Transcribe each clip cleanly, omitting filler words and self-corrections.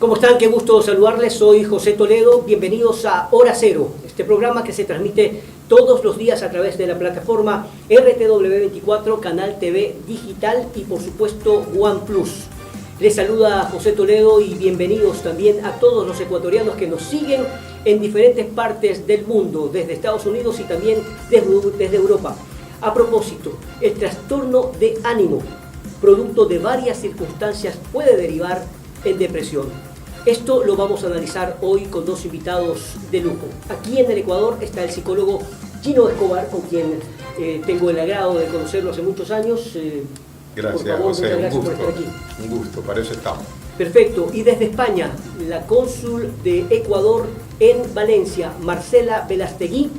¿Cómo están? Qué gusto saludarles. Soy José Toledo. Bienvenidos a Hora Cero, este programa que se transmite todos los días a través de la plataforma RTW24, Canal TV Digital y por supuesto OnePlus. Les saluda José Toledo y bienvenidos también a todos los ecuatorianos que nos siguen en diferentes partes del mundo, desde Estados Unidos y también desde Europa. A propósito, el trastorno de ánimo, producto de varias circunstancias, puede derivar en depresión. Esto lo vamos a analizar hoy con dos invitados de lujo. Aquí en el Ecuador está el psicólogo Gino Escobar, con quien tengo el agrado de conocerlo hace muchos años. Gracias, por favor, José, muchas gracias un por gusto, estar aquí. un gusto, para eso estamos. Perfecto, y desde España, la cónsul de Ecuador en Valencia, Marcela Velastegui,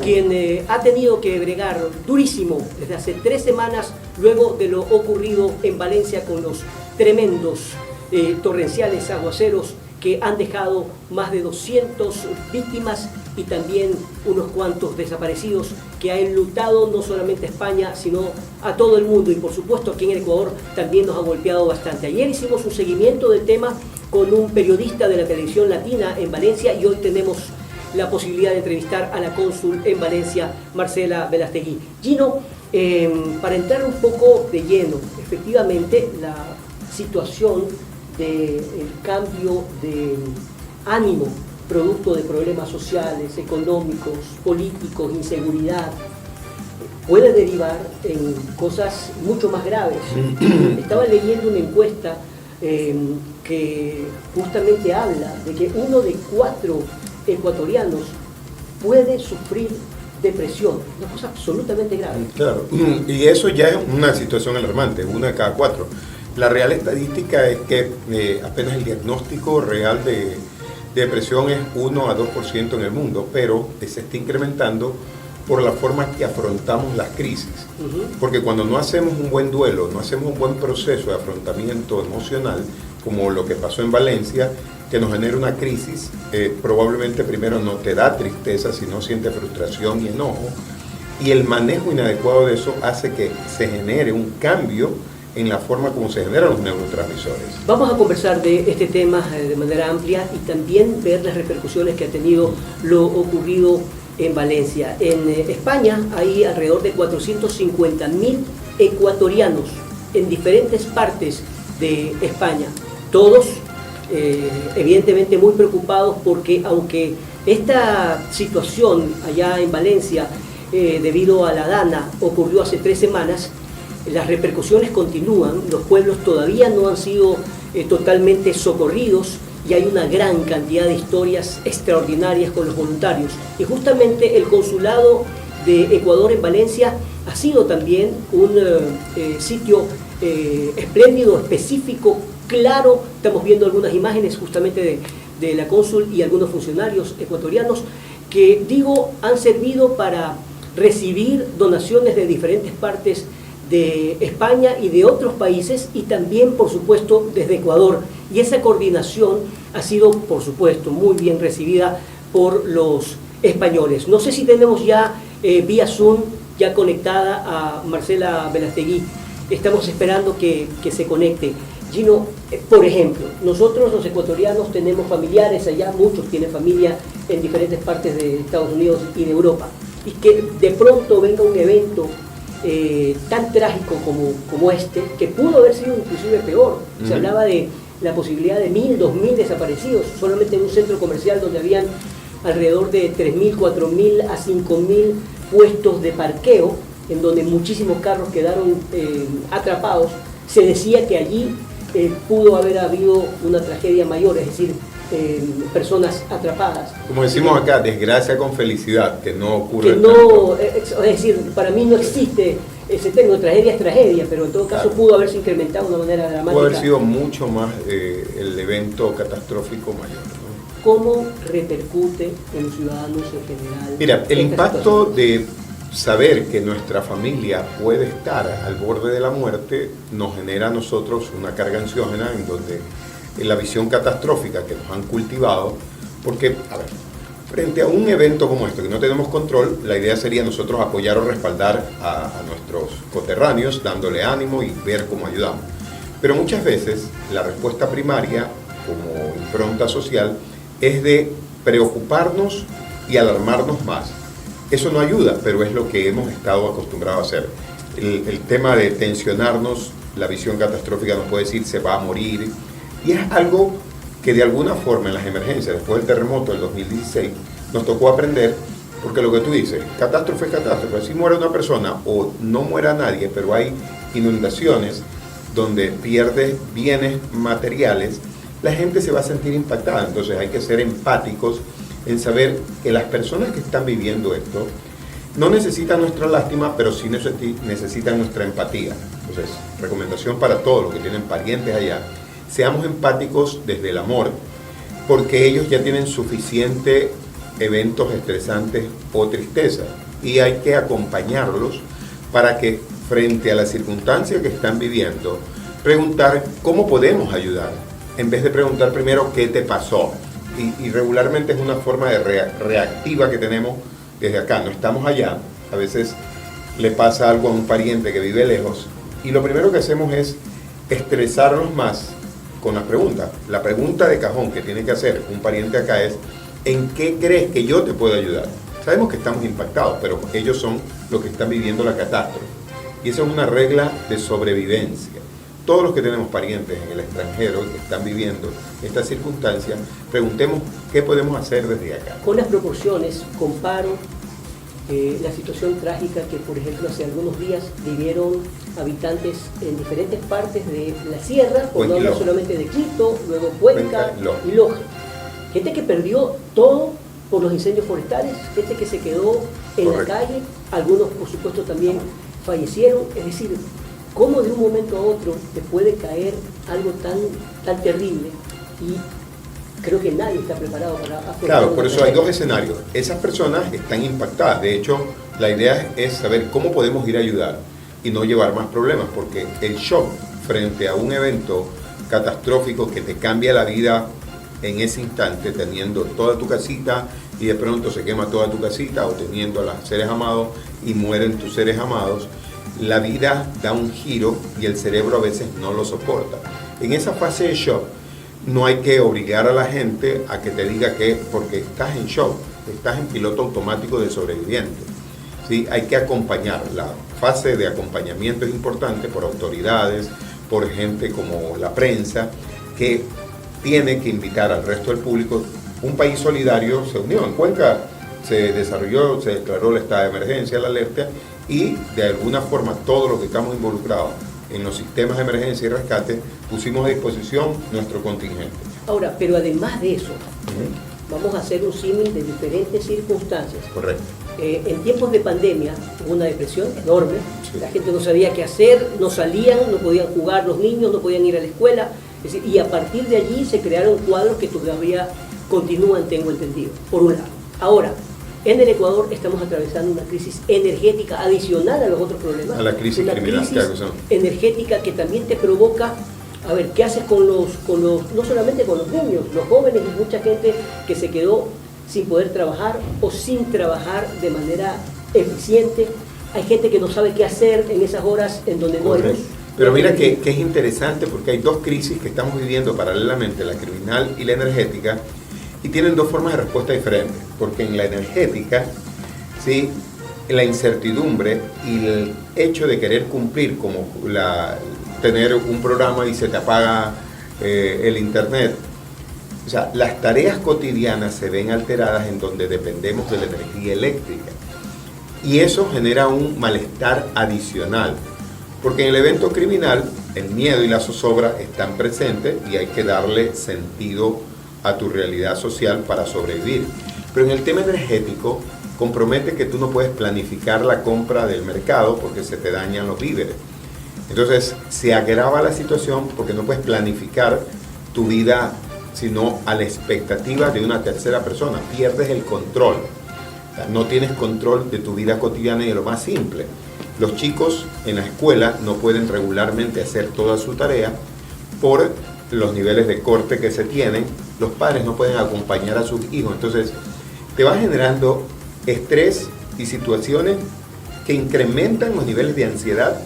quien ha tenido que bregar durísimo desde hace 3 semanas luego de lo ocurrido en Valencia con los tremendos torrenciales aguaceros que han dejado más de 200 víctimas y también unos cuantos desaparecidos, que ha enlutado no solamente a España, sino a todo el mundo, y por supuesto aquí en el Ecuador también nos ha golpeado bastante. Ayer hicimos un seguimiento del tema con un periodista de la televisión latina en Valencia y hoy tenemos la posibilidad de entrevistar a la cónsul en Valencia, Marcela Velastegui. Gino, para entrar un poco de lleno, efectivamente la situación del cambio de ánimo producto de problemas sociales, económicos, políticos, inseguridad, puede derivar en cosas mucho más graves. Estaba leyendo una encuesta que justamente habla de que 1 de 4 ecuatorianos puede sufrir depresión, una cosa absolutamente grave. Claro, y eso ya es una situación alarmante, 1 de cada 4. La real estadística es que apenas el diagnóstico real de depresión es 1 a 2% en el mundo, pero se está incrementando por la forma que afrontamos las crisis. Porque cuando no hacemos un buen duelo, no hacemos un buen proceso de afrontamiento emocional, como lo que pasó en Valencia, que nos genera una crisis, probablemente primero no te da tristeza, sino siente frustración y enojo, y el manejo inadecuado de eso hace que se genere un cambio en la forma como se generan los neurotransmisores. Vamos a conversar de este tema de manera amplia y también ver las repercusiones que ha tenido lo ocurrido en Valencia. En España hay alrededor de 450.000 ecuatorianos en diferentes partes de España. Todos evidentemente muy preocupados porque aunque esta situación allá en Valencia debido a la Dana ocurrió hace 3 semanas, las repercusiones continúan, los pueblos todavía no han sido totalmente socorridos y hay una gran cantidad de historias extraordinarias con los voluntarios. Y justamente el consulado de Ecuador en Valencia ha sido también un sitio espléndido, específico, claro. Estamos viendo algunas imágenes justamente de la cónsul y algunos funcionarios ecuatorianos que, han servido para recibir donaciones de diferentes partes de España y de otros países y también, por supuesto, desde Ecuador. Y esa coordinación ha sido, por supuesto, muy bien recibida por los españoles. No sé si tenemos ya vía Zoom ya conectada a Marcela Velastegui. Estamos esperando que se conecte. Gino, por ejemplo, nosotros los ecuatorianos tenemos familiares allá, muchos tienen familia en diferentes partes de Estados Unidos y de Europa. Y que de pronto venga un evento tan trágico como este, que pudo haber sido inclusive peor. Se hablaba de la posibilidad de 1.000, 2.000 desaparecidos, solamente en un centro comercial donde habían alrededor de 3.000, 4.000 a 5.000 puestos de parqueo, en donde muchísimos carros quedaron atrapados. Se decía que allí pudo haber habido una tragedia mayor, es decir, personas atrapadas. Como decimos acá, desgracia con felicidad, que no ocurre. Que no, es decir, para mí no existe ese término, tragedia es tragedia, pero en todo caso pudo haberse incrementado de una manera dramática. Pudo haber sido mucho más el evento catastrófico mayor, ¿no? ¿Cómo repercute en los ciudadanos en general? Mira, el impacto de saber que nuestra familia puede estar al borde de la muerte nos genera a nosotros una carga ansiógena en donde la visión catastrófica que nos han cultivado, porque, a ver, frente a un evento como este que no tenemos control, la idea sería nosotros apoyar o respaldar a nuestros coterráneos, dándole ánimo y ver cómo ayudamos. Pero muchas veces la respuesta primaria como impronta social es de preocuparnos y alarmarnos más. Eso no ayuda, pero es lo que hemos estado acostumbrados a hacer. El tema de tensionarnos, la visión catastrófica nos puede decir se va a morir, y es algo que de alguna forma en las emergencias, después del terremoto del 2016, nos tocó aprender, porque lo que tú dices, catástrofe es catástrofe, si muere una persona o no muera nadie, pero hay inundaciones donde pierde bienes materiales, la gente se va a sentir impactada. Entonces hay que ser empáticos en saber que las personas que están viviendo esto no necesitan nuestra lástima, pero sí necesitan nuestra empatía. Entonces, recomendación para todos los que tienen parientes allá, seamos empáticos desde el amor, porque ellos ya tienen suficiente eventos estresantes o tristeza, y hay que acompañarlos para que frente a la circunstancia que están viviendo, preguntar cómo podemos ayudar, en vez de preguntar primero qué te pasó. Y regularmente es una forma de reactiva que tenemos desde acá, no estamos allá. A veces le pasa algo a un pariente que vive lejos y lo primero que hacemos es estresarnos más con las preguntas. La pregunta de cajón que tiene que hacer un pariente acá es: ¿en qué crees que yo te puedo ayudar? Sabemos que estamos impactados, pero ellos son los que están viviendo la catástrofe. Y esa es una regla de sobrevivencia. Todos los que tenemos parientes en el extranjero que están viviendo esta circunstancia, preguntemos qué podemos hacer desde acá. Con las proporciones, comparo la situación trágica que, por ejemplo, hace algunos días vivieron habitantes en diferentes partes de la sierra, por no hablar solamente de Quito, luego Cuenca y Loja. Gente que perdió todo por los incendios forestales, gente que se quedó en la calle, algunos por supuesto también fallecieron. Es decir, cómo de un momento a otro te puede caer algo tan terrible, y creo que nadie está preparado para afrontar. Claro, por eso hay dos escenarios. Esas personas están impactadas. De hecho, la idea es saber cómo podemos ir a ayudar y no llevar más problemas, porque el shock frente a un evento catastrófico que te cambia la vida en ese instante, teniendo toda tu casita y de pronto se quema toda tu casita, o teniendo a los seres amados y mueren tus seres amados, la vida da un giro y el cerebro a veces no lo soporta. En esa fase de shock no hay que obligar a la gente a que te diga que porque estás en shock, estás en piloto automático de sobreviviente. ¿Sí? Hay que acompañar. La fase de acompañamiento es importante por autoridades, por gente como la prensa, que tiene que invitar al resto del público. Un país solidario se unió. En Cuenca se desarrolló, se declaró el estado de emergencia, la alerta, y de alguna forma todos los que estamos involucrados en los sistemas de emergencia y rescate pusimos a disposición nuestro contingente. Ahora, pero además de eso, vamos a hacer un símil de diferentes circunstancias. Correcto. En tiempos de pandemia hubo una depresión enorme, sí. La gente no sabía qué hacer, no salían, no podían jugar los niños, no podían ir a la escuela, es decir, y a partir de allí se crearon cuadros que todavía continúan, tengo entendido, por un lado. Ahora, en el Ecuador estamos atravesando una crisis energética adicional a los otros problemas. A la crisis criminal, energética que también te provoca, a ver, ¿qué haces con los, no solamente con los niños, los jóvenes y mucha gente que se quedó sin poder trabajar o sin trabajar de manera eficiente? Hay gente que no sabe qué hacer en esas horas en donde no hay luz. Pero mira que es interesante, porque hay dos crisis que estamos viviendo paralelamente, la criminal y la energética, y tienen dos formas de respuesta diferentes, porque en la energética, ¿sí?, la incertidumbre y el hecho de querer cumplir, como tener un programa y se te apaga el internet, o sea, las tareas cotidianas se ven alteradas en donde dependemos de la energía eléctrica, y eso genera un malestar adicional, porque en el evento criminal el miedo y la zozobra están presentes y hay que darle sentido a tu realidad social para sobrevivir. Pero en el tema energético compromete que tú no puedes planificar la compra del mercado porque se te dañan los víveres. Entonces se agrava la situación porque no puedes planificar tu vida sino a la expectativa de una tercera persona. Pierdes el control. O sea, no tienes control de tu vida cotidiana y de lo más simple. Los chicos en la escuela no pueden regularmente hacer toda su tarea por los niveles de corte que se tienen. Los padres no pueden acompañar a sus hijos. Entonces te va generando estrés y situaciones que incrementan los niveles de ansiedad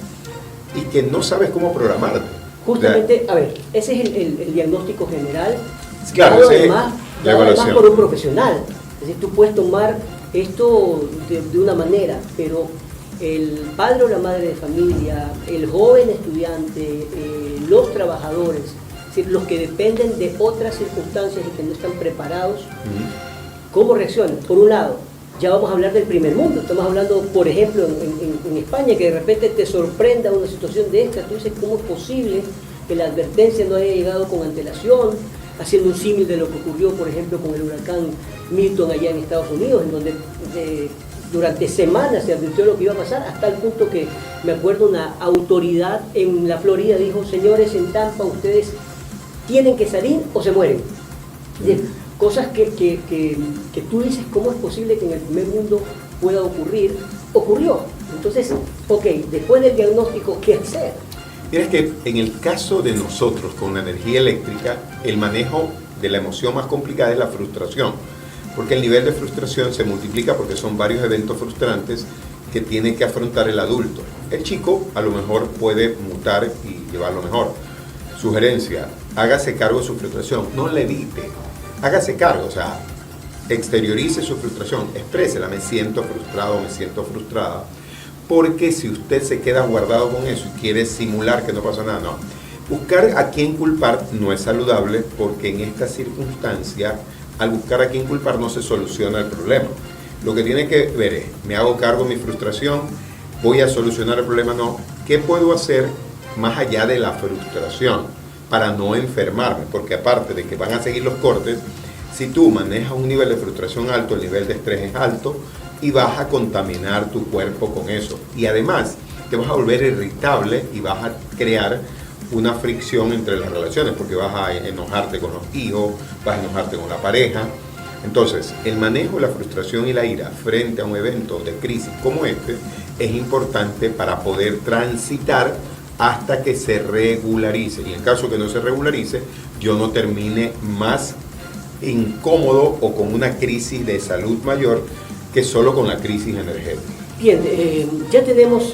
y que no sabes cómo programarte. Justamente, a ver, ese es el diagnóstico general, Claro, dado esa es además, la dado además evaluación. por un profesional. Es decir, tú puedes tomar esto de una manera, pero el padre o la madre de familia, el joven estudiante, los trabajadores, es decir, los que dependen de otras circunstancias y que no están preparados, ¿cómo reaccionan? Por un lado, ya vamos a hablar del primer mundo. Estamos hablando, por ejemplo, en España, que de repente te sorprenda una situación de esta. Tú dices, ¿cómo es posible que la advertencia no haya llegado con antelación? Haciendo un símil de lo que ocurrió, por ejemplo, con el huracán Milton allá en Estados Unidos, en donde durante semanas se advirtió lo que iba a pasar, hasta el punto que, me acuerdo, una autoridad en la Florida dijo, señores, en Tampa ustedes tienen que salir o se mueren. Es decir, cosas que tú dices, ¿cómo es posible que en el primer mundo pueda ocurrir? Ocurrió. Entonces, ok, después del diagnóstico, ¿qué hacer? Mira, es que en el caso de nosotros con la energía eléctrica, el manejo de la emoción más complicada es la frustración, porque el nivel de frustración se multiplica porque son varios eventos frustrantes que tiene que afrontar el adulto. El chico a lo mejor puede mutar y llevarlo mejor. Sugerencia, hágase cargo de su frustración, no la evite, hágase cargo, o sea, exteriorice su frustración, exprésela, me siento frustrado, me siento frustrada, porque si usted se queda guardado con eso y quiere simular que no pasa nada, no. Buscar a quién culpar no es saludable, porque en esta circunstancia, al buscar a quién culpar no se soluciona el problema. Lo que tiene que ver es, me hago cargo de mi frustración, voy a solucionar el problema, no. ¿Qué puedo hacer más allá de la frustración para no enfermarme? Porque aparte de que van a seguir los cortes, si tú manejas un nivel de frustración alto, el nivel de estrés es alto y vas a contaminar tu cuerpo con eso. Y además te vas a volver irritable y vas a crear una fricción entre las relaciones, porque vas a enojarte con los hijos, vas a enojarte con la pareja. Entonces, el manejo de la frustración y la ira frente a un evento de crisis como este es importante para poder transitar hasta que se regularice. Y en caso que no se regularice, yo no termine más incómodo o con una crisis de salud mayor que solo con la crisis energética. Bien, ya tenemos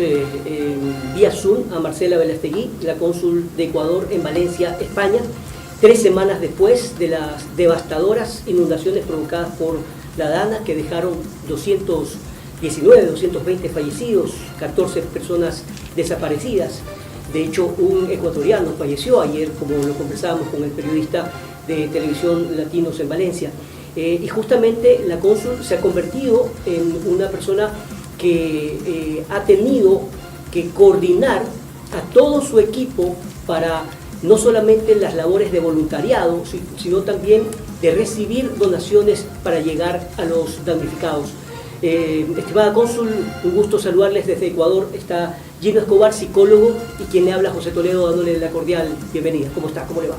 vía Zoom a Marcela Velastegui, la cónsul de Ecuador en Valencia, España, 3 semanas después de las devastadoras inundaciones provocadas por la Dana, que dejaron 220 fallecidos, 14 personas desaparecidas. De hecho, un ecuatoriano falleció ayer, como lo conversábamos con el periodista de televisión Latinos en Valencia. Y justamente la cónsul se ha convertido en una persona que ha tenido que coordinar a todo su equipo para no solamente las labores de voluntariado, sino también de recibir donaciones para llegar a los damnificados. Estimada cónsul, un gusto saludarles desde Ecuador. Está Gino Escobar, psicólogo, y quien le habla, José Toledo, dándole la cordial bienvenida. ¿Cómo está? ¿Cómo le va?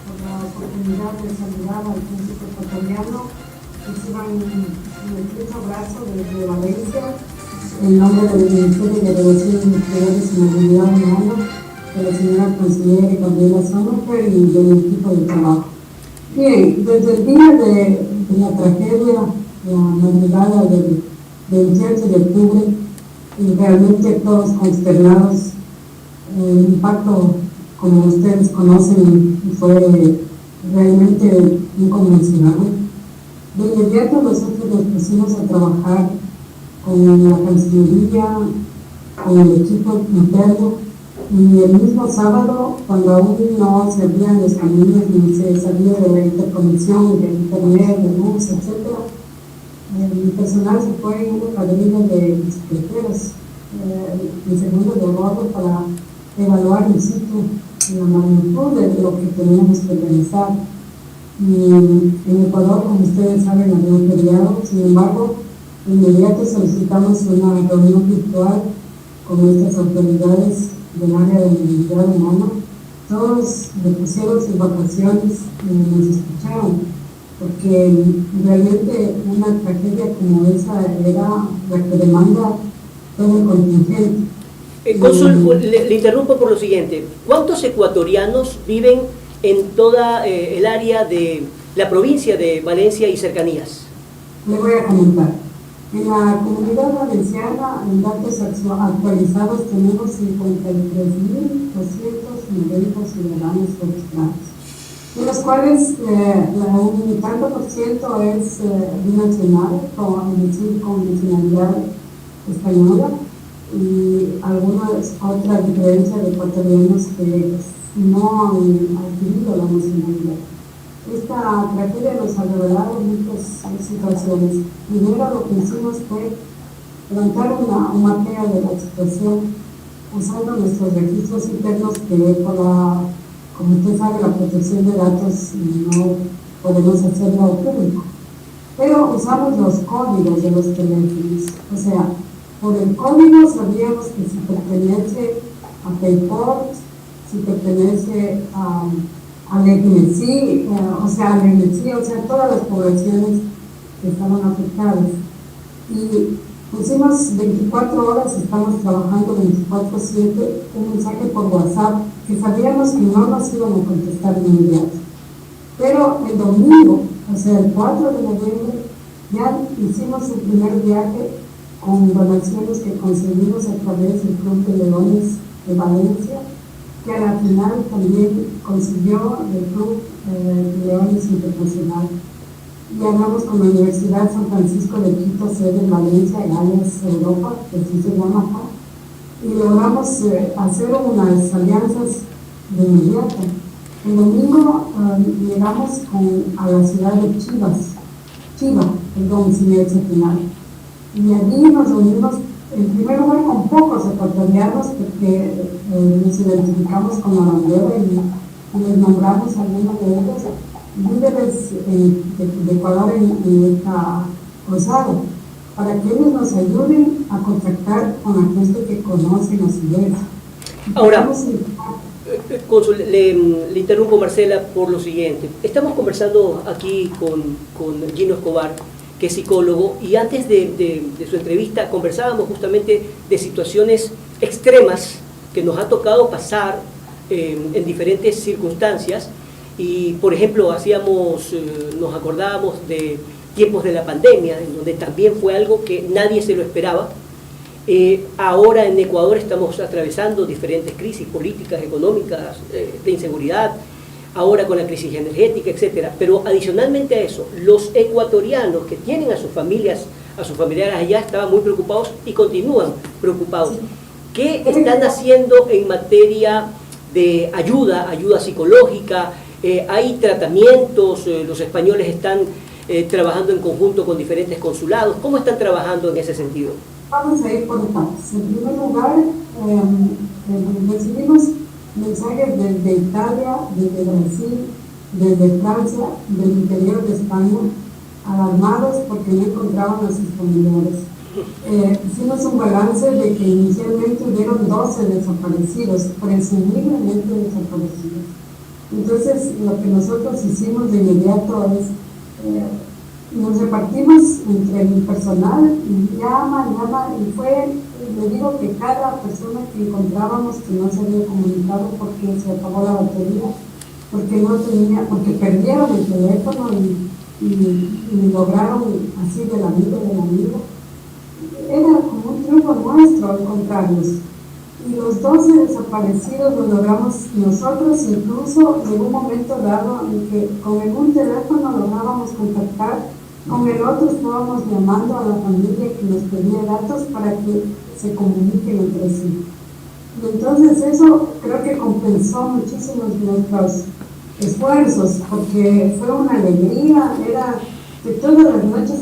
Por la oportunidad de saludar al público ecuatoriano. Reciban un estrecho abrazo desde Valencia, en nombre del Ministerio de Relaciones Exteriores y Movilidad Humana, de la señora canciller Gabriela Sommerfeld y del equipo de trabajo. Bien, desde el día de la tragedia, la madrugada del 28 de octubre, y realmente todos consternados, el impacto, como ustedes conocen, fue realmente inconmensurable. De inmediato nosotros nos pusimos a trabajar con la Cancillería, con el equipo interno, y el mismo sábado, cuando aún no se abrían los caminos ni se sabía de la interconexión de internet, de luz, etc., mi personal se fue en una cuadrilla de bicicleteros en segundo de bordo para evaluar in situ la magnitud de lo que teníamos que realizar. Y en Ecuador, como ustedes saben, había un feriado. Sin embargo, de inmediato solicitamos una reunión virtual con estas autoridades del área de movilidad humana. Todos le pusieron sus vacaciones y nos escucharon, porque realmente una tragedia como esa era la que demanda todo el contingente. Cónsul, le interrumpo por lo siguiente. ¿Cuántos ecuatorianos viven en toda el área de la provincia de Valencia y cercanías? Le voy a comentar. En la Comunidad Valenciana, en datos actualizados, tenemos 53.290 ciudadanos registrados, de los cuales un tanto por ciento es binacional, es decir, con nacionalidad española, y algunas otras diferencias de ecuatorianos que no han adquirido la nacionalidad. Esta tragedia nos ha revelado muchas situaciones. Primero, lo que hicimos fue levantar un mapeo de la situación usando nuestros registros internos, que como usted sabe, la protección de datos no podemos hacerlo público. Pero usamos los códigos de los teléfonos. O sea, por el código sabíamos que si pertenece a Payport, si pertenece a Legnesi, o sea, todas las poblaciones que estaban afectadas. Y pusimos 24 horas, estamos trabajando 24/7, un mensaje por WhatsApp, que sabíamos que no nos iban a contestar de inmediato. Pero el domingo, o sea, el 4 de noviembre, ya hicimos el primer viaje con donaciones que conseguimos a través del Club de Leones de Valencia, que a la final también consiguió el Club de Leones Internacional. Y hablamos con la Universidad San Francisco de Quito, sede en Valencia, en Alias Europa, que así se llama acá, y logramos hacer unas alianzas de inmediato. El domingo llegamos a la ciudad de Chiva, sin el final. Y allí nos reunimos, en primer lugar, con pocos ecuatorianos, porque nos identificamos con la bandera y les nombramos a algunos de ellos líderes de Ecuador en esta cruzada, para que ellos nos ayuden a contactar con la gente que conoce las ideas. Ahora, cónsul, le interrumpo, Marcela, por lo siguiente. Estamos conversando aquí con Gino Escobar, que es psicólogo, y antes de su entrevista conversábamos justamente de situaciones extremas que nos ha tocado pasar en diferentes circunstancias. Y, por ejemplo, nos acordábamos de tiempos de la pandemia, en donde también fue algo que nadie se lo esperaba. Ahora en Ecuador estamos atravesando diferentes crisis políticas, económicas, de inseguridad, ahora con la crisis energética, etc. Pero adicionalmente a eso, los ecuatorianos que tienen a sus familiares allá estaban muy preocupados y continúan preocupados. ¿Qué están haciendo en materia de ayuda psicológica? Hay tratamientos, los españoles están trabajando en conjunto con diferentes consulados. ¿Cómo están trabajando en ese sentido? Vamos a ir por etapas. En primer lugar, recibimos mensajes desde Italia, desde Brasil, desde Francia, del interior de España, alarmados porque no encontraban a sus familiares. Hicimos un balance de que inicialmente hubieron 12 desaparecidos, presumiblemente desaparecidos. Entonces, lo que nosotros hicimos de inmediato es, nos repartimos entre el personal, y llama, le digo que cada persona que encontrábamos que no se había comunicado porque se acabó la batería, porque perdieron el teléfono y lograron así del amigo, era como un triunfo nuestro encontrarlos. Y los 12 desaparecidos los logramos nosotros, incluso en un momento dado en que con algún teléfono lográbamos contactar, con el otro estábamos llamando a la familia que nos pedía datos para que se comuniquen entre sí. Y entonces eso creo que compensó muchísimo nuestros esfuerzos, porque fue una alegría, era de todas las noches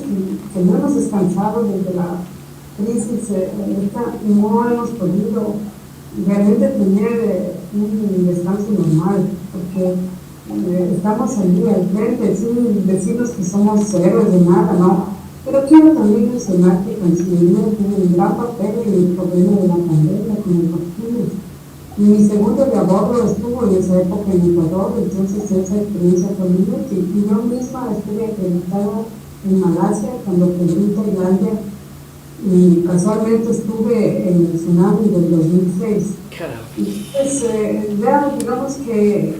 que no hemos descansado desde la crisis, no hemos podido realmente tener un descanso normal, porque estamos allí al frente, sin decirnos que somos héroes de nada, ¿no? Pero quiero también mencionar que Cancillería tiene un gran papel en el problema de la pandemia con el vacunas. Y mi segundo de abordo estuvo en esa época en Ecuador, entonces esa experiencia fue muy útil. Y yo misma estuve acreditada en Malasia cuando fui en Tailandia, y casualmente estuve en el tsunami del 2006. Y pues digamos que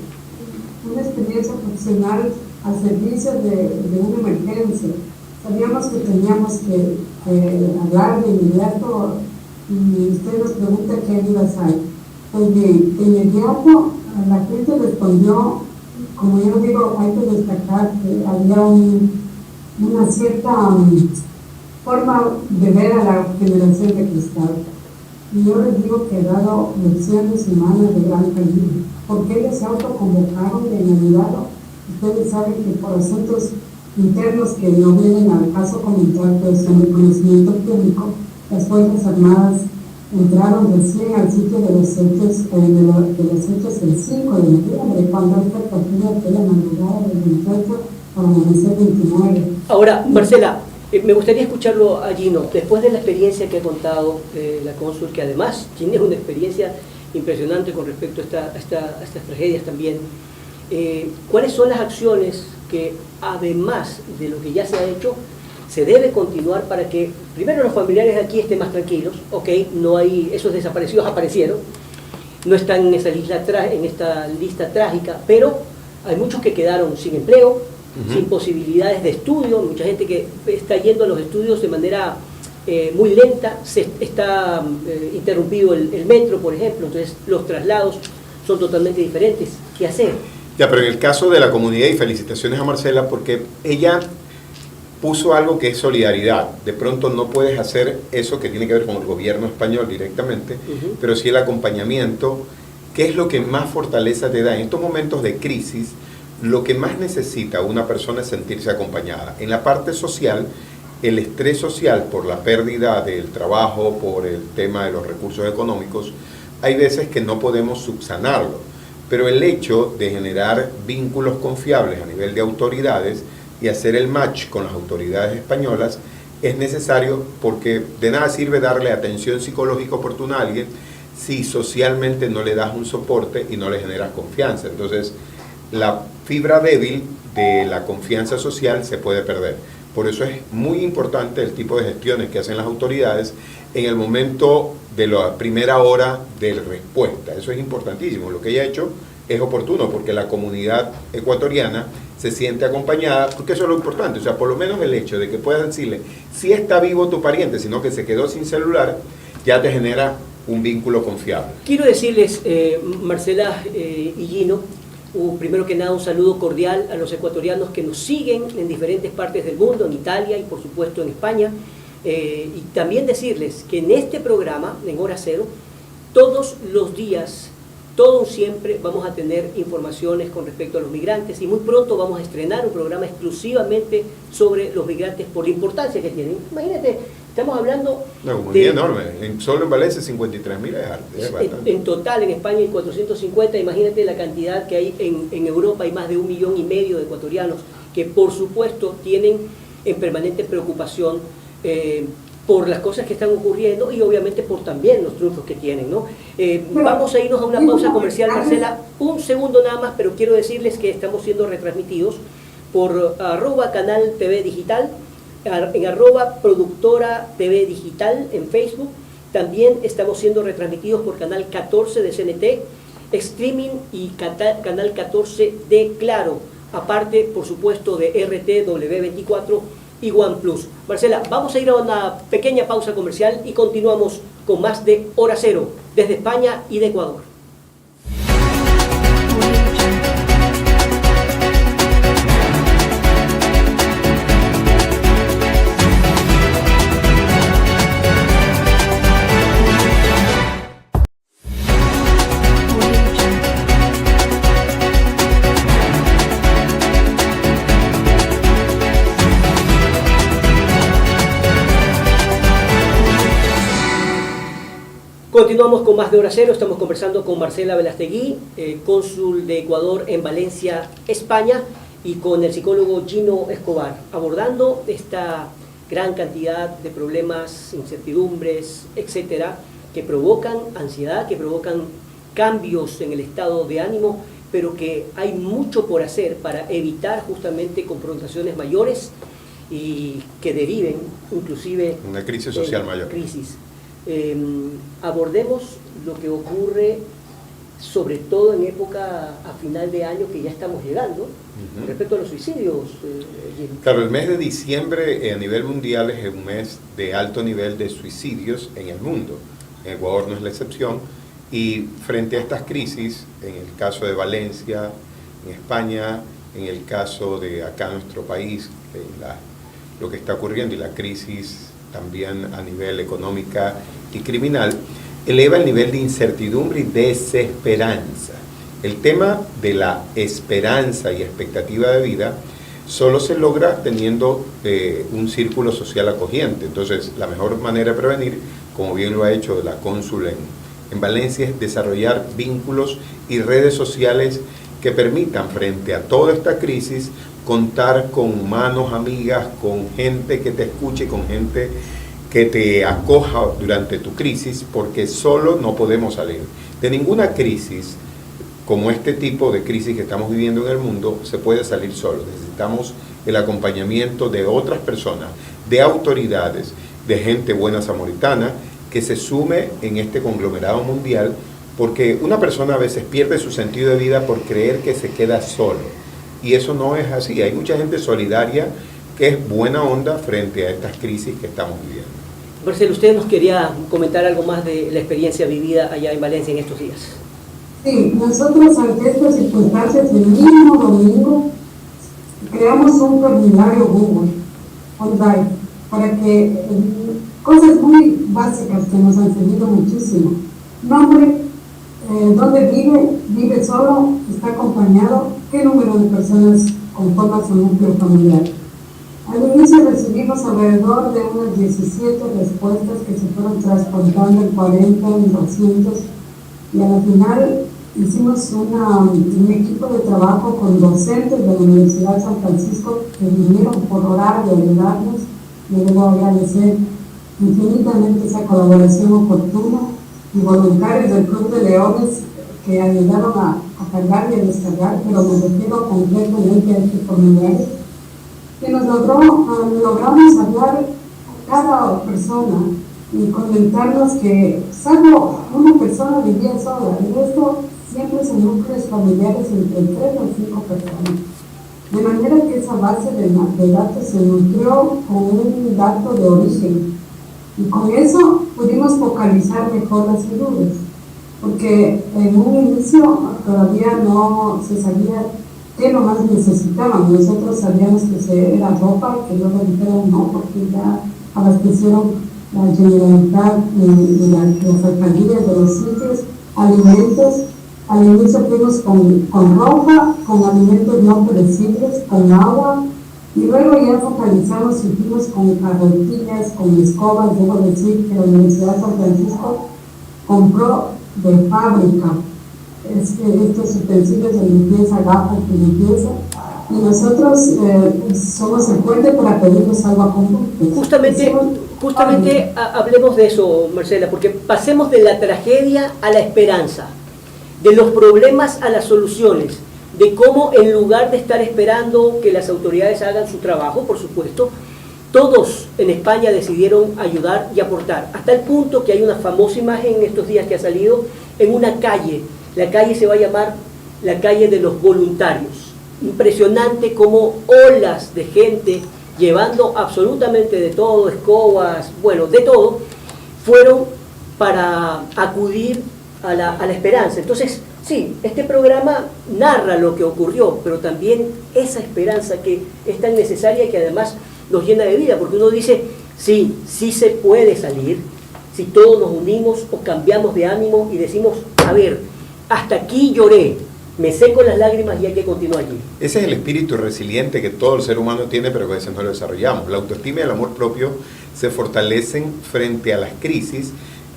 una experiencia profesional al servicio de una emergencia. Sabíamos que teníamos que hablar de inmediato y usted nos pregunta qué ayudas hay. Pues bien, de inmediato la gente respondió, como yo digo, hay que destacar que había una cierta forma de ver a la generación de cristal. Y yo les digo que he dado lecciones humanas de gran calibre. ¿Por qué les autoconvocaron de inmediato? Ustedes saben que por asuntos internos que no vienen al caso comentar, pues en el conocimiento público, las Fuerzas Armadas entraron recién al sitio de los hechos, el 5 de noviembre, cuando esta captura fue la madrugada del 28 para amanecer 29. Ahora, Marcela, me gustaría escucharlo a Gino, después de la experiencia que ha contado la cónsul, que además tiene una experiencia impresionante con respecto a estas tragedias también. ¿Cuáles son las acciones que, además de lo que ya se ha hecho, se debe continuar para que, primero, los familiares de aquí estén más tranquilos? Ok, no hay, esos desaparecidos aparecieron, no están en esta lista trágica, pero hay muchos que quedaron sin empleo, sin posibilidades de estudio, mucha gente que está yendo a los estudios de manera muy lenta, está interrumpido el metro, por ejemplo, entonces los traslados son totalmente diferentes. ¿Qué hacer? Ya, pero en el caso de la comunidad, y felicitaciones a Marcela, porque ella puso algo que es solidaridad. De pronto no puedes hacer eso que tiene que ver con el gobierno español directamente, pero sí el acompañamiento, que es lo que más fortaleza te da. En estos momentos de crisis, lo que más necesita una persona es sentirse acompañada. En la parte social, el estrés social por la pérdida del trabajo, por el tema de los recursos económicos, hay veces que no podemos subsanarlo. Pero el hecho de generar vínculos confiables a nivel de autoridades y hacer el match con las autoridades españolas es necesario, porque de nada sirve darle atención psicológica oportuna a alguien si socialmente no le das un soporte y no le generas confianza. Entonces, la fibra débil de la confianza social se puede perder. Por eso es muy importante el tipo de gestiones que hacen las autoridades en el momento de la primera hora de respuesta. Eso es importantísimo. Lo que ella ha hecho es oportuno porque la comunidad ecuatoriana se siente acompañada, porque eso es lo importante. O sea, por lo menos el hecho de que puedas decirle si está vivo tu pariente, sino que se quedó sin celular, ya te genera un vínculo confiable. Quiero decirles, Marcela y Gino, primero que nada un saludo cordial a los ecuatorianos que nos siguen en diferentes partes del mundo, en Italia y por supuesto en España, y también decirles que en este programa, en Hora Cero, todos los días, todo siempre vamos a tener informaciones con respecto a los migrantes, y muy pronto vamos a estrenar un programa exclusivamente sobre los migrantes por la importancia que tienen. Imagínate, estamos hablando una comunidad enorme, solo en Valencia 53.000 es bastante. En total en España hay 450, imagínate la cantidad que hay en Europa, hay más de 1,5 millones de ecuatorianos que por supuesto tienen en permanente preocupación por las cosas que están ocurriendo y obviamente por también los triunfos que tienen, ¿no? Vamos a irnos a una pausa comercial, Marcela, un segundo nada más, pero quiero decirles que estamos siendo retransmitidos por @canal TV Digital, en @productora TV Digital en Facebook. También estamos siendo retransmitidos por canal 14 de CNT, streaming y canal 14 de Claro, aparte por supuesto de RTW24 y OnePlus. Marcela, vamos a ir a una pequeña pausa comercial y continuamos con más de Hora Cero desde España y de Ecuador. Continuamos con más de Hora Cero, estamos conversando con Marcela Velastegui, cónsul de Ecuador en Valencia, España, y con el psicólogo Gino Escobar, abordando esta gran cantidad de problemas, incertidumbres, etcétera, que provocan ansiedad, que provocan cambios en el estado de ánimo, pero que hay mucho por hacer para evitar justamente confrontaciones mayores y que deriven inclusive una crisis social mayor. Abordemos lo que ocurre sobre todo en época a final de año, que ya estamos llegando, respecto a los suicidios, Jim. Claro, el mes de diciembre a nivel mundial es un mes de alto nivel de suicidios en el mundo. En Ecuador no es la excepción. Y frente a estas crisis, en el caso de Valencia, en España, en el caso de acá nuestro país, lo que está ocurriendo y la crisis también a nivel económica y criminal, eleva el nivel de incertidumbre y desesperanza. El tema de la esperanza y expectativa de vida solo se logra teniendo un círculo social acogiente. Entonces, la mejor manera de prevenir, como bien lo ha hecho la cónsul en Valencia, es desarrollar vínculos y redes sociales que permitan, frente a toda esta crisis, contar con manos amigas, con gente que te escuche, con gente que te acoja durante tu crisis, porque solo no podemos salir. De ninguna crisis, como este tipo de crisis que estamos viviendo en el mundo, se puede salir solo. Necesitamos el acompañamiento de otras personas, de autoridades, de gente buena samaritana, que se sume en este conglomerado mundial, porque una persona a veces pierde su sentido de vida por creer que se queda solo. Y eso no es así. Hay mucha gente solidaria que es buena onda frente a estas crisis que estamos viviendo. Marcelo, usted nos quería comentar algo más de la experiencia vivida allá en Valencia en estos días. Sí, nosotros ante estas circunstancias, el mismo domingo, creamos un formulario Google online para que cosas muy básicas que nos han servido muchísimo. Nombre, dónde vive solo, está acompañado, qué número de personas conforman su núcleo familiar. Al inicio recibimos alrededor de unas 17 respuestas que se fueron transportando en 40, en 200, y a la final hicimos un equipo de trabajo con docentes de la Universidad de San Francisco que vinieron por orar y ayudarnos. Yo debo agradecer infinitamente esa colaboración oportuna, y voluntarios del Club de Leones que ayudaron a cargar y a descargar, pero me refiero concretamente a este formulario, que nos logramos hablar a cada persona y comentarnos que salvo una persona vivía sola, y esto siempre son núcleos familiares entre 3 o 5 personas. De manera que esa base de datos se nutrió con un dato de origen, y con eso pudimos focalizar mejor las dudas, porque en un inicio todavía no se sabía qué lo más necesitaban. Nosotros sabíamos que era ropa, que luego dijeron no, porque ya abastecieron la Generalitat de las alcaldías de los sitios, alimentos. Al inicio fuimos con ropa, con alimentos no perecibles, con agua, y luego ya focalizamos y fuimos con carretillas, con escobas. Debo decir que la Universidad de San Francisco compró de fábrica estos utensilios de limpieza, gafas de limpieza, y nosotros somos el puente para pedirnos salvoconductos. Justamente hablemos de eso, Marcela, porque pasemos de la tragedia a la esperanza, de los problemas a las soluciones, de cómo en lugar de estar esperando que las autoridades hagan su trabajo, por supuesto, todos en España decidieron ayudar y aportar, hasta el punto que hay una famosa imagen en estos días que ha salido en una calle. La calle se va a llamar la calle de los voluntarios. Impresionante como olas de gente llevando absolutamente de todo, escobas, bueno, de todo, fueron para acudir a la esperanza. Entonces, sí, este programa narra lo que ocurrió, pero también esa esperanza que es tan necesaria y que además nos llena de vida, porque uno dice, sí se puede salir, si todos nos unimos o cambiamos de ánimo y decimos, a ver, hasta aquí lloré, me seco las lágrimas y hay que continuar allí. Ese es el espíritu resiliente que todo el ser humano tiene, pero que a veces no lo desarrollamos. La autoestima y el amor propio se fortalecen frente a las crisis,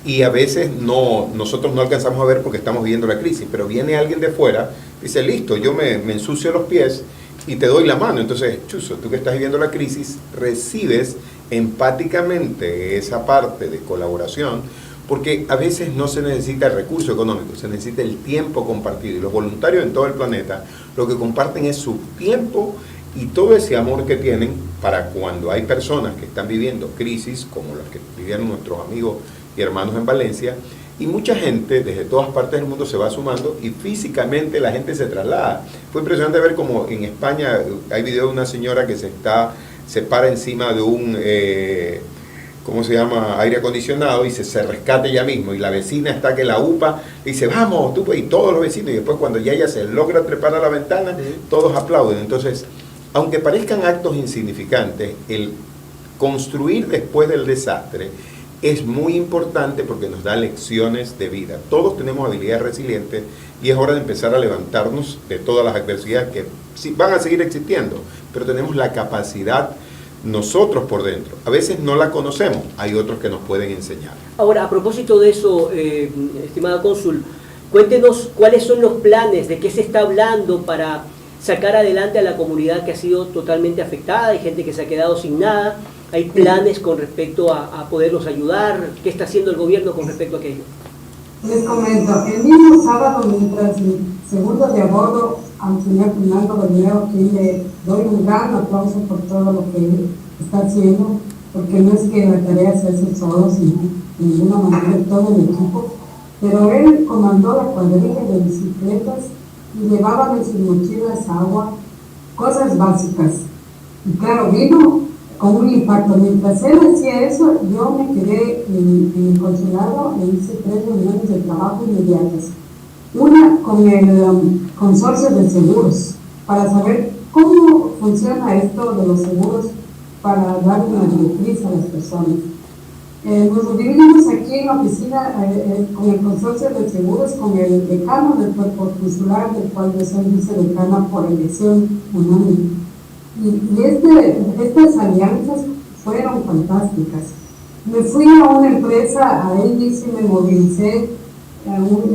y a veces nosotros no alcanzamos a ver porque estamos viviendo la crisis, pero viene alguien de fuera, dice, listo, yo me ensucio los pies y te doy la mano. Entonces, chuzo, tú que estás viviendo la crisis, recibes empáticamente esa parte de colaboración, porque a veces no se necesita el recurso económico, se necesita el tiempo compartido, y los voluntarios en todo el planeta lo que comparten es su tiempo y todo ese amor que tienen para cuando hay personas que están viviendo crisis, como las que vivieron nuestros amigos y hermanos en Valencia, Y mucha gente desde todas partes del mundo se va sumando y físicamente la gente se traslada. Fue impresionante ver como en España hay video de una señora que se para encima de un, ¿cómo se llama?, aire acondicionado y se rescata ella mismo. Y la vecina está que la upa, le dice, vamos, tú, y todos los vecinos. Y después cuando ya ella se logra trepar a la ventana, todos aplauden. Entonces, aunque parezcan actos insignificantes, el construir después del desastre es muy importante porque nos da lecciones de vida. Todos tenemos habilidades resilientes y es hora de empezar a levantarnos de todas las adversidades que sí, van a seguir existiendo, pero tenemos la capacidad nosotros por dentro. A veces no la conocemos, hay otros que nos pueden enseñar. Ahora, a propósito de eso, estimada cónsul, cuéntenos cuáles son los planes, de qué se está hablando para sacar adelante a la comunidad que ha sido totalmente afectada, hay gente que se ha quedado sin nada. ¿Hay planes con respecto a poderlos ayudar? ¿Qué está haciendo el gobierno con respecto a aquello? Les comento, el mismo sábado, mientras mi segundo de a bordo al señor Fernando Bermeo, que le doy un gran aplauso por todo lo que él está haciendo, porque no es que la tarea se hace solo, sino de ninguna manera todo el equipo, pero él comandó la cuadrilla de bicicletas y llevaban en sus mochilas agua, cosas básicas. Y claro, vino con un impacto. Mientras él hacía eso, yo me quedé en el consulado e hice 3 reuniones de trabajo inmediatas. Una con el consorcio de seguros, para saber cómo funciona esto de los seguros para dar una directriz a las personas. Nos dividimos aquí en la oficina con el consorcio de seguros, con el decano del cuerpo consular, del cual yo soy vicedecana por elección unánime. Y estas alianzas fueron fantásticas. Me fui a una empresa, ahí mismo me movilicé,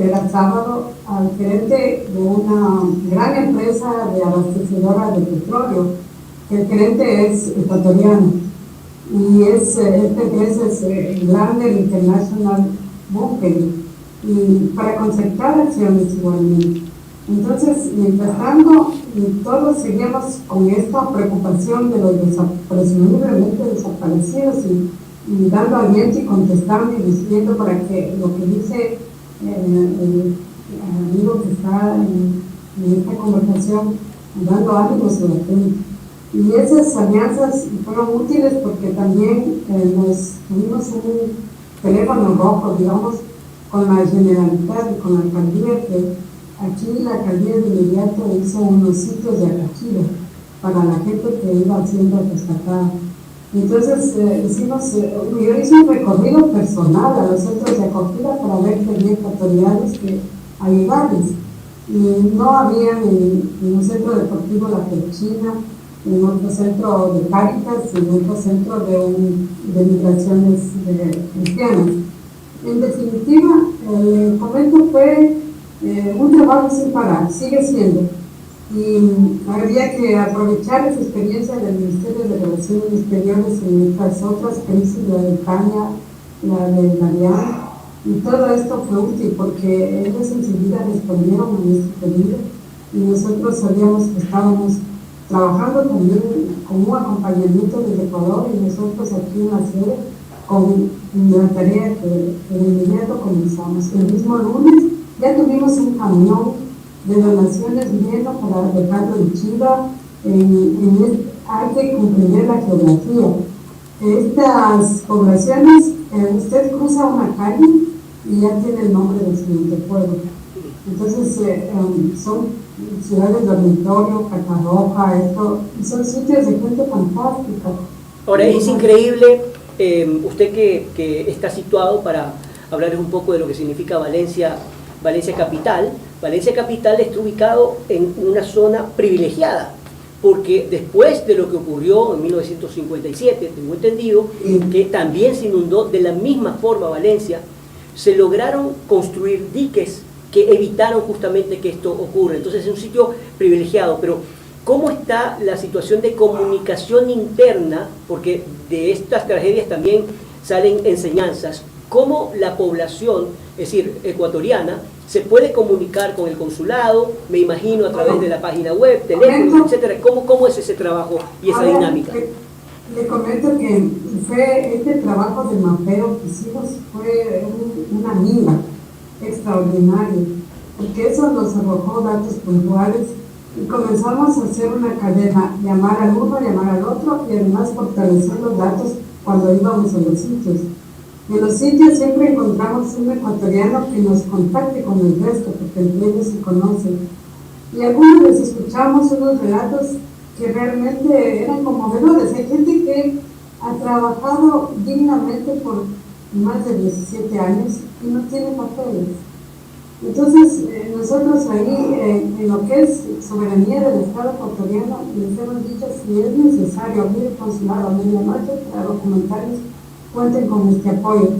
era sábado, al gerente de una gran empresa de abastecedora de petróleo, que el gerente es ecuatoriano. Y esta empresa es Glander International Bunkering, y para concertar acciones igualmente. Entonces, mientras tanto, todos seguíamos con esta preocupación de los presumiblemente desaparecidos y dando aliento y contestando y diciendo para que lo que dice el amigo que está en esta conversación, dando ánimos a la gente. Y esas alianzas fueron útiles porque también nos tuvimos un teléfono rojo, digamos, con la Generalitat y con la alcaldía, que aquí la alcaldía de inmediato hizo unos sitios de acogida para la gente que iba siendo rescatada. Entonces yo hice un recorrido personal a los centros de acogida para ver que había ecuatorianos que ayudarles. Y no había en un centro deportivo La Perchina, en otro centro de Cáritas, en otro centro de migraciones cristianas. En definitiva, el convento fue un trabajo sin parar, sigue siendo. Y habría que aprovechar esa experiencia del Ministerio de Relaciones Exteriores en estas otras crisis, la de Caña, la de Mariana, y todo esto fue útil porque ellos enseguida respondieron a nuestro pedido y nosotros sabíamos que estábamos trabajando también con un acompañamiento del Ecuador y nosotros aquí en la sede con la tarea que de inmediato comenzamos. El mismo lunes ya tuvimos un camión de donaciones viniendo para dejarlo en Chiva. Hay que comprender la geografía. Estas poblaciones, usted cruza una calle y ya tiene el nombre del siguiente pueblo. Entonces son ciudades dormitorio, Catarroja, son sitios de gente fantástica. Ahora, es increíble, usted que está situado para hablarles un poco de lo que significa Valencia capital. Valencia capital está ubicado en una zona privilegiada, porque después de lo que ocurrió en 1957, tengo entendido, que también se inundó de la misma forma Valencia, se lograron construir diques que evitaron justamente que esto ocurra. Entonces es un sitio privilegiado, pero ¿cómo está la situación de comunicación interna? Porque de estas tragedias también salen enseñanzas. ¿Cómo la población, es decir, ecuatoriana, se puede comunicar con el consulado, me imagino a través de la página web, teléfonos, etcétera? ¿Cómo es ese trabajo y esa dinámica? Le comento que fue este trabajo de mapeo que hicimos, fue una mina. extraordinario, porque eso nos arrojó datos puntuales y comenzamos a hacer una cadena, llamar al uno, llamar al otro y además fortalecer los datos cuando íbamos a los sitios. En los sitios siempre encontramos un ecuatoriano que nos contacte con el resto, porque entre ellos se conocen. Y algunos les escuchamos unos relatos que realmente eran conmovedores. Hay gente que ha trabajado dignamente por más de 17 años y no tiene papeles. Entonces, nosotros ahí, en lo que es soberanía del Estado ecuatoriano, les hemos dicho, si es necesario abrir el consulado a medianoche para documentarles, cuenten con este apoyo,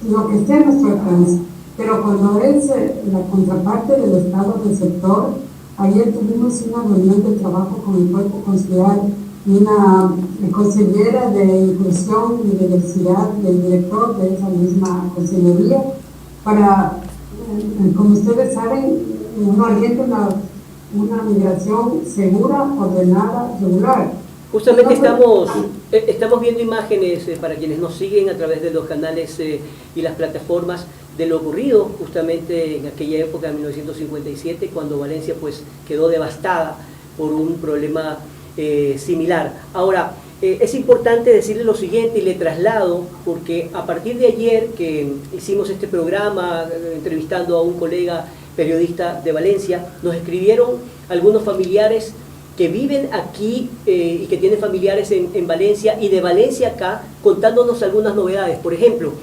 lo que esté a nuestro alcance. Pero cuando es la contraparte del Estado del sector, ayer tuvimos una reunión de trabajo con el cuerpo consular y una consellera de inclusión y diversidad del director de esa misma consellería para, como ustedes saben, uno alienta una migración segura, ordenada, regular. Justamente estamos viendo imágenes para quienes nos siguen a través de los canales y las plataformas de lo ocurrido justamente en aquella época de 1957, cuando Valencia pues quedó devastada por un problema similar. Ahora, es importante decirle lo siguiente y le traslado, porque a partir de ayer que hicimos este programa entrevistando a un colega periodista de Valencia, nos escribieron algunos familiares que viven aquí y que tienen familiares en Valencia y de Valencia acá, contándonos algunas novedades. Por ejemplo,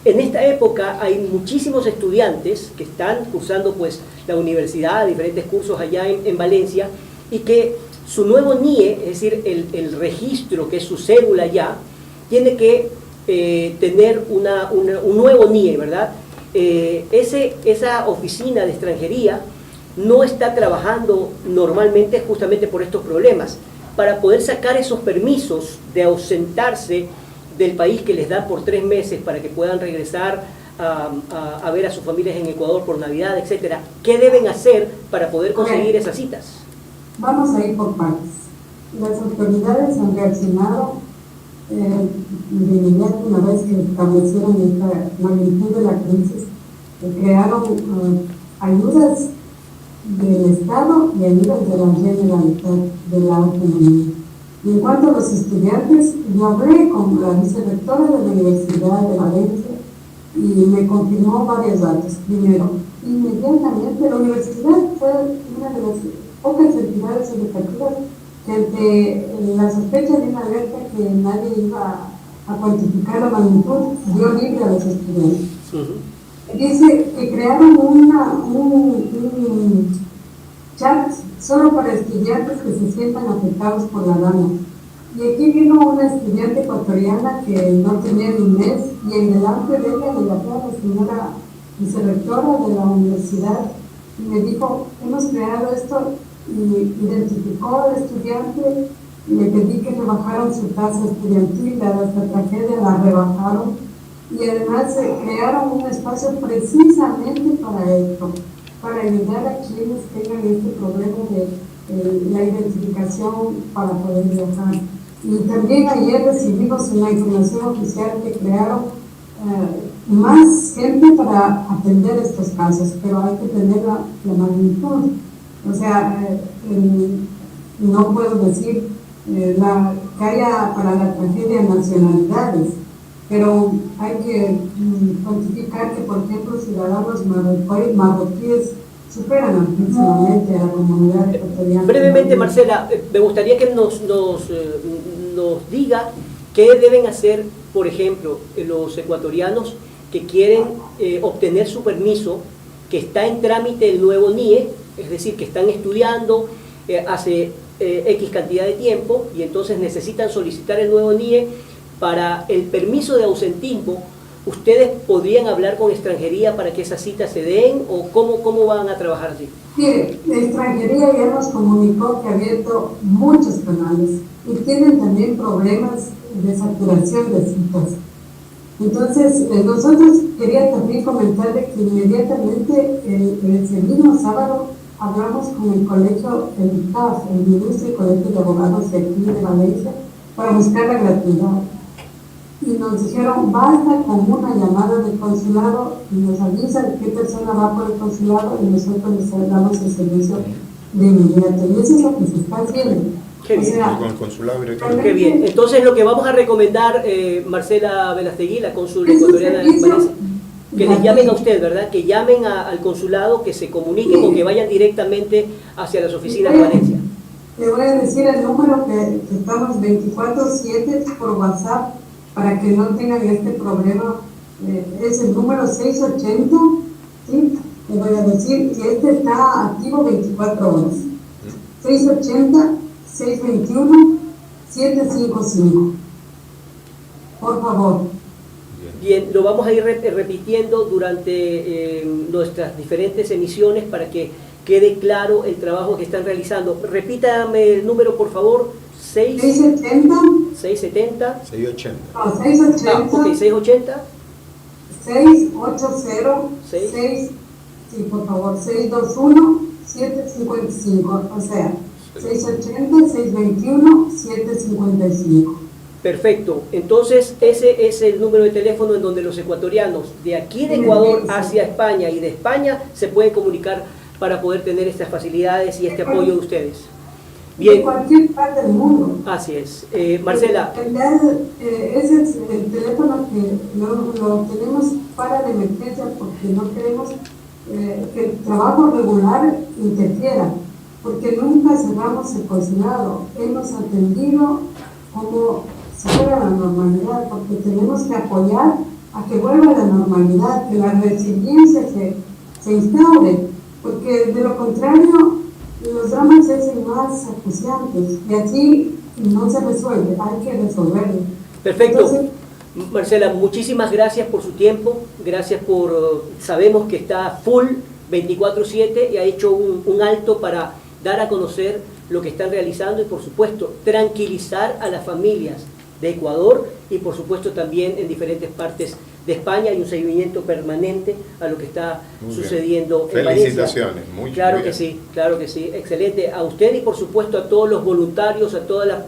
en esta época hay muchísimos estudiantes que están cursando pues la universidad, diferentes cursos allá en Valencia, y que su nuevo NIE, es decir, el registro que es su cédula ya, tiene que tener un nuevo NIE, ¿verdad? Esa oficina de extranjería no está trabajando normalmente justamente por estos problemas. Para poder sacar esos permisos de ausentarse del país que les dan por 3 meses para que puedan regresar a ver a sus familias en Ecuador por Navidad, etcétera, ¿qué deben hacer para poder conseguir esas citas? Vamos a ir por partes. Las autoridades han reaccionado de inmediato una vez que establecieron esta magnitud de la crisis, crearon ayudas del Estado y ayudas de la Generalitat de la Autonomía. Y en cuanto a los estudiantes, yo hablé con la vicerrectora de la Universidad de Valencia y me confirmó varios datos. Primero, inmediatamente la universidad fue una de las pocas entidades educativas que ante la sospecha de una alerta que nadie iba a cuantificar la magnitud, dio libre a los estudiantes. Dice que crearon un chat solo para estudiantes que se sientan afectados por la DANA. Y aquí vino una estudiante ecuatoriana que no tenía ni mes y en delante de ella le llamó a la señora vicerrectora de la universidad y me dijo, hemos creado esto, y identificó al estudiante y le pedí que rebajaran su tasa estudiantil, dada esta tragedia, la rebajaron. Y además crearon un espacio precisamente para esto, para ayudar a quienes tengan este problema de la identificación para poder viajar. Y también ayer recibimos una información oficial que crearon más gente para atender estos casos, pero hay que tener la magnitud. O sea, no puedo decir que haya para la tragedia nacionalidades, pero hay que cuantificar que, por ejemplo, ciudadanos marroquíes superan amplísimamente a la comunidad ecuatoriana. Brevemente, Marcela, me gustaría que nos diga qué deben hacer, por ejemplo, los ecuatorianos que quieren obtener su permiso, que está en trámite el nuevo NIE, es decir, que están estudiando hace X cantidad de tiempo y entonces necesitan solicitar el nuevo NIE. Para el permiso de ausentismo, ¿ustedes podrían hablar con extranjería para que esas citas se den o cómo van a trabajar así? Mire, la extranjería ya nos comunicó que ha abierto muchos canales y tienen también problemas de saturación de citas. Entonces, nosotros quería también comentarle que inmediatamente el mismo sábado hablamos con el colegio, el ICAF, el Ilustre Colegio de Abogados de aquí de Valencia, para buscar la gratuidad. y nos dijeron, basta con una llamada del consulado y nos avisan qué persona va por el consulado y nosotros les damos el servicio de inmediato. Y eso es lo que se está haciendo. Qué bien. Con el consulado directamente. Qué bien. Entonces lo que vamos a recomendar, Marcela Velastegui, la cónsul ecuatoriana de Valencia, que les llamen a usted, ¿verdad? Que llamen al consulado, que se comuniquen o que vayan directamente hacia las oficinas de Valencia. Le voy a decir el número que estamos 24/7 por WhatsApp para que no tengan este problema. Es el número 680, ¿sí? Le voy a decir que este está activo 24 horas. 680-621-755. Por favor. Bien, lo vamos a ir repitiendo durante nuestras diferentes emisiones para que quede claro el trabajo que están realizando. Repítame el número, por favor. 670. 670. 680. No, 680. Ok, 680. 680. 6, sí, por favor, 621-755. O sea, 680-621-755. Perfecto. Entonces, ese es el número de teléfono en donde los ecuatorianos de aquí de Ecuador hacia España y de España se pueden comunicar para poder tener estas facilidades y este apoyo de ustedes. Bien. De cualquier parte del mundo. Así es. Marcela. Ese es el teléfono que lo tenemos para de emergencia porque no queremos que el trabajo regular interfiera, porque nunca cerramos el consulado. Hemos atendido como si fuera la normalidad, porque tenemos que apoyar a que vuelva la normalidad, que la resiliencia se instaure, porque de lo contrario los dramas se hacen más acuciantes y así no se resuelve, hay que resolverlo. Perfecto. Entonces, Marcela, muchísimas gracias por su tiempo, gracias por, sabemos que está full 24/7 y ha hecho un alto para dar a conocer lo que están realizando y por supuesto tranquilizar a las familias de Ecuador y por supuesto también en diferentes partes de España. Hay un seguimiento permanente a lo que está sucediendo en Valencia. Felicitaciones, Claro muy que sí, claro que sí, excelente. A usted y por supuesto a todos los voluntarios, a toda la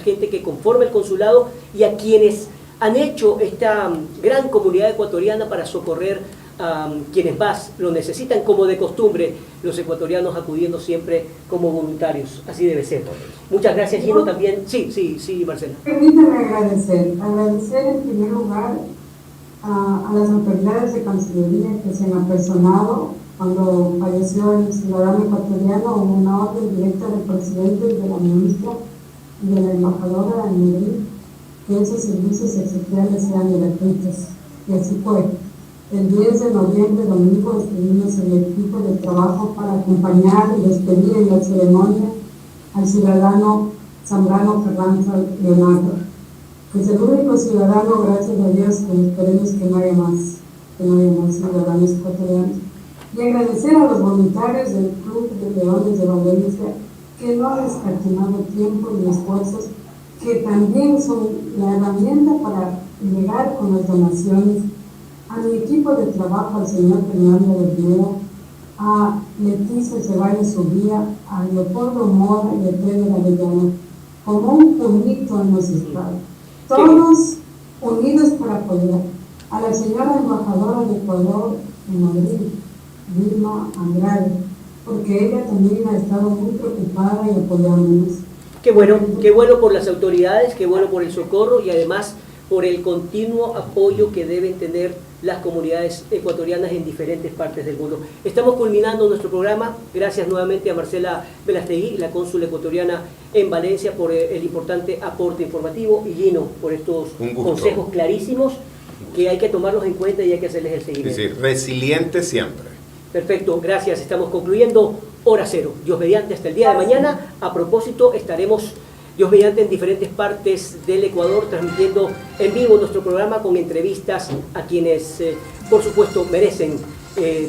gente que conforma el consulado y a quienes han hecho esta gran comunidad ecuatoriana para socorrer a quienes más lo necesitan, como de costumbre, los ecuatorianos acudiendo siempre como voluntarios. Así debe ser. Muchas gracias, Gino, también. Sí, Marcela. Permítame agradecer en primer lugar a las autoridades de Cancillería que se han apersonado. Cuando falleció el ciudadano ecuatoriano, hubo una orden directa del presidente y de la ministra y de la embajadora en Madrid que esos servicios esenciales sean gratuitos. Y así fue. El 10 de noviembre, domingo, estuvimos en el equipo de trabajo para acompañar y despedir en la ceremonia al ciudadano Zambrano Carranza Leonardo, que es el único ciudadano, gracias a Dios, que esperemos que no haya más ciudadanos ecuatorianos. Y agradecer a los voluntarios del Club de Leones de Valencia, que no han escatimado tiempo ni esfuerzos, que también son la herramienta para llegar con las donaciones, a mi equipo de trabajo, al señor Fernando de Rivera, a Leticia Ceballos Ubía, a Leopoldo Mora y a Pedro Arellano. Como un puñito hemos estado, todos unidos para apoyar a la señora embajadora de Ecuador en Madrid, Vilma Andrade, porque ella también ha estado muy preocupada y apoyándonos. Qué bueno por las autoridades, qué bueno por el socorro y además por el continuo apoyo que deben tener las comunidades ecuatorianas en diferentes partes del mundo. Estamos culminando nuestro programa. Gracias nuevamente a Marcela Velastegui, la cónsul ecuatoriana en Valencia, por el importante aporte informativo y Gino por estos consejos clarísimos que hay que tomarlos en cuenta y hay que hacerles el seguimiento. Es decir, resiliente siempre. Perfecto, gracias. Estamos concluyendo Hora Cero. Dios mediante, hasta el día de mañana. A propósito, estaremos Dios mediante en diferentes partes del Ecuador transmitiendo en vivo nuestro programa con entrevistas a quienes por supuesto merecen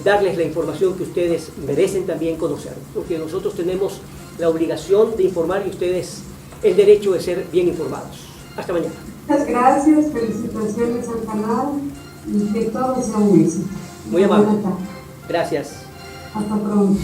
darles la información que ustedes merecen también conocer, porque nosotros tenemos la obligación de informar y ustedes el derecho de ser bien informados. Hasta mañana. Muchas gracias, felicitaciones al canal y que todo sea un éxito. Muy amable. Gracias. Hasta pronto.